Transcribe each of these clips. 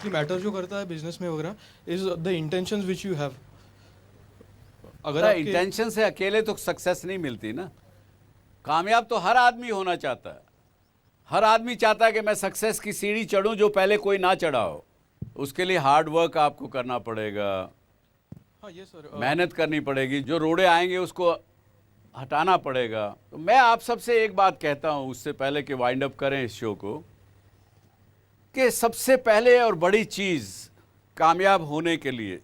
Mostly matter जो करता है बिजनेस में वगैरह is the intentions which you have. अगर आपके इंटेंशन से अकेले तो सक्सेस नहीं मिलती ना। कामयाब तो हर आदमी होना चाहता है। हर आदमी चाहता है कि मैं सक्सेस की सीढ़ी चढ़ूं जो पहले कोई ना चढ़ा हो। उसके लिए हार्ड वर्क आपको करना पड़ेगा, हाँ ये सर मेहनत करनी पड़ेगी, जो रोड़े आएंगे उसको हटाना पड़ेगा। तो मैं आप सबसे एक बात कहता हूं उससे पहले कि वाइंड अप करें इस शो को, कि सबसे पहले और बड़ी चीज़ कामयाब होने के लिए,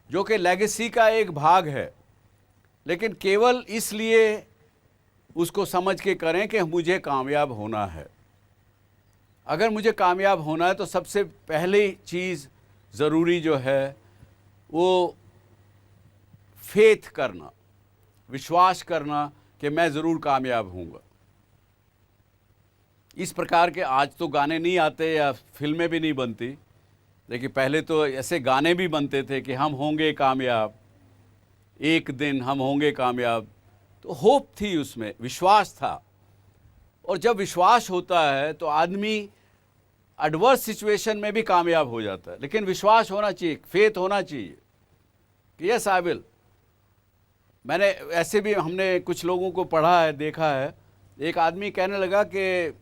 जो कि लेगेसी का एक भाग है, लेकिन केवल इसलिए उसको समझ के करें कि मुझे कामयाब होना है। अगर मुझे कामयाब होना है तो सबसे पहली चीज़ ज़रूरी जो है वो फेथ करना, विश्वास करना कि मैं ज़रूर कामयाब हूँगा। इस प्रकार के आज तो गाने नहीं आते या फिल्में भी नहीं बनती, लेकिन पहले तो ऐसे गाने भी बनते थे कि हम होंगे कामयाब, एक दिन हम होंगे कामयाब। तो होप थी उसमें, विश्वास था। और जब विश्वास होता है तो आदमी एडवर्स सिचुएशन में भी कामयाब हो जाता है। लेकिन विश्वास होना चाहिए, फेथ होना चाहिए कि यस आई विल। मैंने ऐसे भी हमने कुछ लोगों को पढ़ा है, देखा है। एक आदमी कहने लगा कि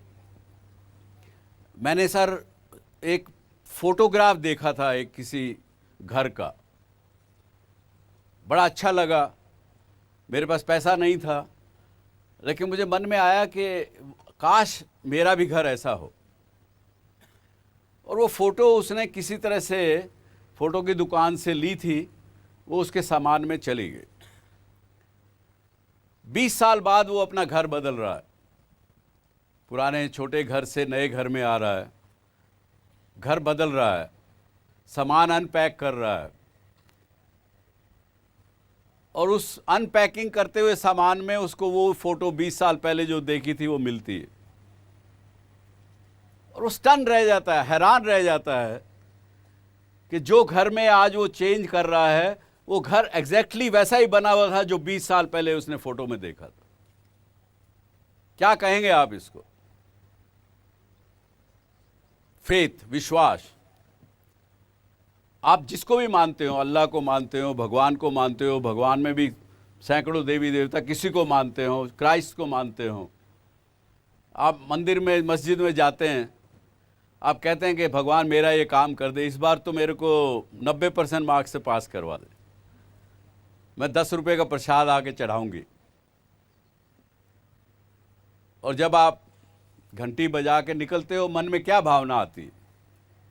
मैंने सर एक फोटोग्राफ देखा था एक किसी घर का, बड़ा अच्छा लगा। मेरे पास पैसा नहीं था, लेकिन मुझे मन में आया कि काश मेरा भी घर ऐसा हो। और वो फ़ोटो उसने किसी तरह से फ़ोटो की दुकान से ली थी, वो उसके सामान में चली गई। 20 साल बाद वो अपना घर बदल रहा है, पुराने छोटे घर से नए घर में आ रहा है, घर बदल रहा है, सामान अनपैक कर रहा है। और उस अनपैकिंग करते हुए सामान में उसको वो फ़ोटो 20 साल पहले जो देखी थी वो मिलती है। और वो स्टन रह जाता है, हैरान रह जाता है कि जो घर में आज वो चेंज कर रहा है वो घर एग्जैक्टली वैसा ही बना हुआ था जो 20 साल पहले उसने फ़ोटो में देखा था। क्या कहेंगे आप इसको? फेथ, विश्वास। आप जिसको भी मानते हो, अल्लाह को मानते हो, भगवान को मानते हो, भगवान में भी सैकड़ों देवी देवता, किसी को मानते हो, क्राइस्ट को मानते हो, आप मंदिर में मस्जिद में जाते हैं, आप कहते हैं कि भगवान मेरा ये काम कर दे, इस बार तो मेरे को 90% मार्क्स से पास करवा दे, मैं 10 रुपये का प्रसाद आके चढ़ाऊंगी। और जब आप घंटी बजा के निकलते हो, मन में क्या भावना आती है?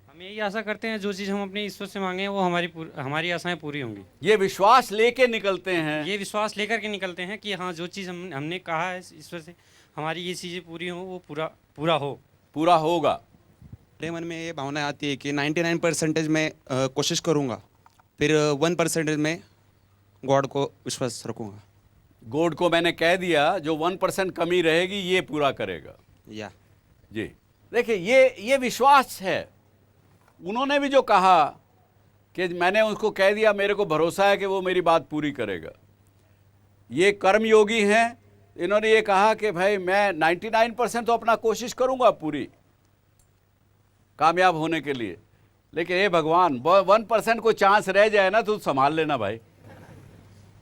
हम यही आशा करते हैं जो चीज़ हम अपने ईश्वर से मांगे वो हमारी आशाएं पूरी होंगी। ये विश्वास लेके निकलते हैं, ये विश्वास लेकर के निकलते हैं कि हाँ जो चीज़ हमने कहा है ईश्वर से हमारी ये चीज़ें पूरी हों, वो पूरा हो, पूरा होगा। मेरे मन में ये भावना आती है कि 99% मैं कोशिश करूँगा, फिर 1% में गॉड को विश्वास रखूँगा। गॉड को मैंने कह दिया, जो 1% कमी रहेगी ये पूरा करेगा। या जी देखिए, ये विश्वास है। उन्होंने भी जो कहा कि मैंने उसको कह दिया, मेरे को भरोसा है कि वो मेरी बात पूरी करेगा। ये कर्मयोगी हैं, इन्होंने ये कहा कि भाई मैं 99% तो अपना कोशिश करूंगा पूरी कामयाब होने के लिए, लेकिन हे भगवान 1% को चांस रह जाए ना तो संभाल लेना भाई।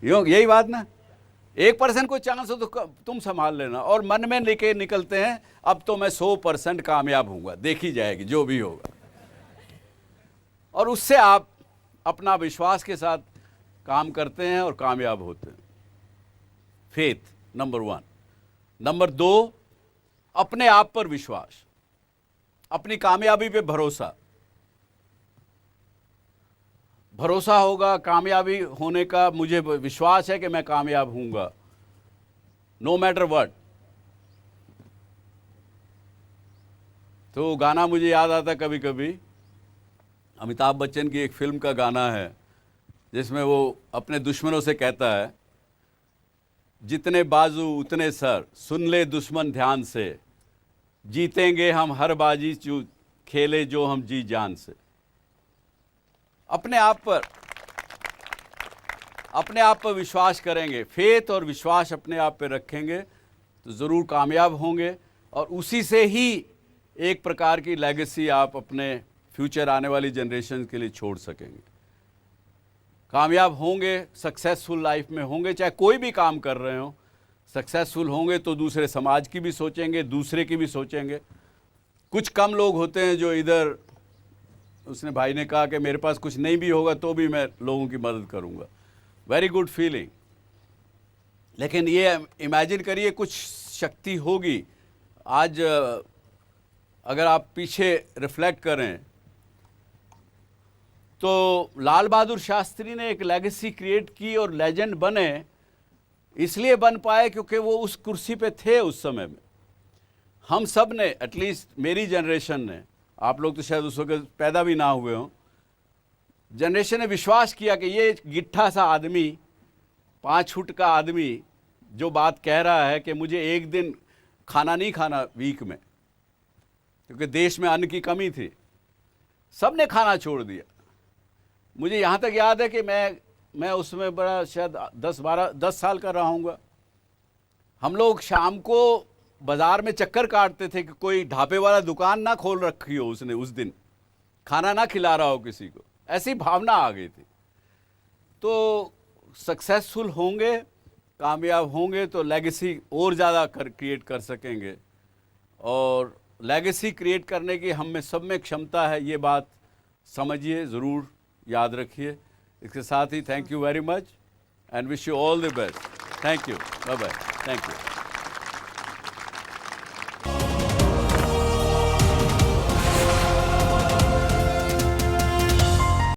यही बात ना, 1% को चांस हो तो तुम संभाल लेना। और मन में लेके निकलते हैं, अब तो मैं 100% कामयाब हूँगा, देखी जाएगी जो भी होगा। और उससे आप अपना विश्वास के साथ काम करते हैं और कामयाब होते हैं। Faith number 1। नंबर 2, अपने आप पर विश्वास, अपनी कामयाबी पे भरोसा। भरोसा होगा कामयाबी होने का, मुझे विश्वास है कि मैं कामयाब हूँगा नो मैटर व्हाट। तो गाना मुझे याद आता कभी कभी, अमिताभ बच्चन की एक फिल्म का गाना है जिसमें वो अपने दुश्मनों से कहता है, जितने बाजू उतने सर, सुन ले दुश्मन ध्यान से, जीतेंगे हम हर बाजी खेले जो हम जी जान से। अपने आप पर विश्वास करेंगे, फेथ और विश्वास अपने आप पे रखेंगे तो ज़रूर कामयाब होंगे। और उसी से ही एक प्रकार की लेगेसी आप अपने फ्यूचर आने वाली जनरेशन के लिए छोड़ सकेंगे। कामयाब होंगे, सक्सेसफुल लाइफ में होंगे, चाहे कोई भी काम कर रहे हो, सक्सेसफुल होंगे तो दूसरे समाज की भी सोचेंगे, दूसरे की भी सोचेंगे। कुछ कम लोग होते हैं जो इधर, उसने भाई ने कहा कि मेरे पास कुछ नहीं भी होगा तो भी मैं लोगों की मदद करूंगा। Very good feeling. लेकिन ये इमेजिन करिए कुछ शक्ति होगी। आज अगर आप पीछे रिफ्लेक्ट करें तो लाल बहादुर शास्त्री ने एक लेगेसी क्रिएट की और लेजेंड बने, इसलिए बन पाए क्योंकि वो उस कुर्सी पे थे उस समय में। हम सब ने, एटलीस्ट मेरी जनरेशन ने, आप लोग तो शायद उस वक्त पैदा भी ना हुए हों, जनरेशन ने विश्वास किया कि ये गिट्ठा सा आदमी, 5 फुट का आदमी जो बात कह रहा है कि मुझे एक दिन खाना नहीं खाना वीक में, क्योंकि देश में अन्न की कमी थी, सब ने खाना छोड़ दिया। मुझे यहाँ तक याद है कि मैं उसमें बड़ा शायद 10 साल का रहा हूँगा। हम लोग शाम को बाज़ार में चक्कर काटते थे कि कोई ढाबे वाला दुकान ना खोल रखी हो उसने, उस दिन खाना ना खिला रहा हो किसी को, ऐसी भावना आ गई थी। तो सक्सेसफुल होंगे, कामयाब होंगे तो लेगेसी और ज़्यादा क्रिएट कर सकेंगे, और लेगेसी क्रिएट करने की हम में सब में क्षमता है। ये बात समझिए, ज़रूर याद रखिए। इसके साथ ही thank you very much and wish you all the best. Thank you, bye bye, thank you.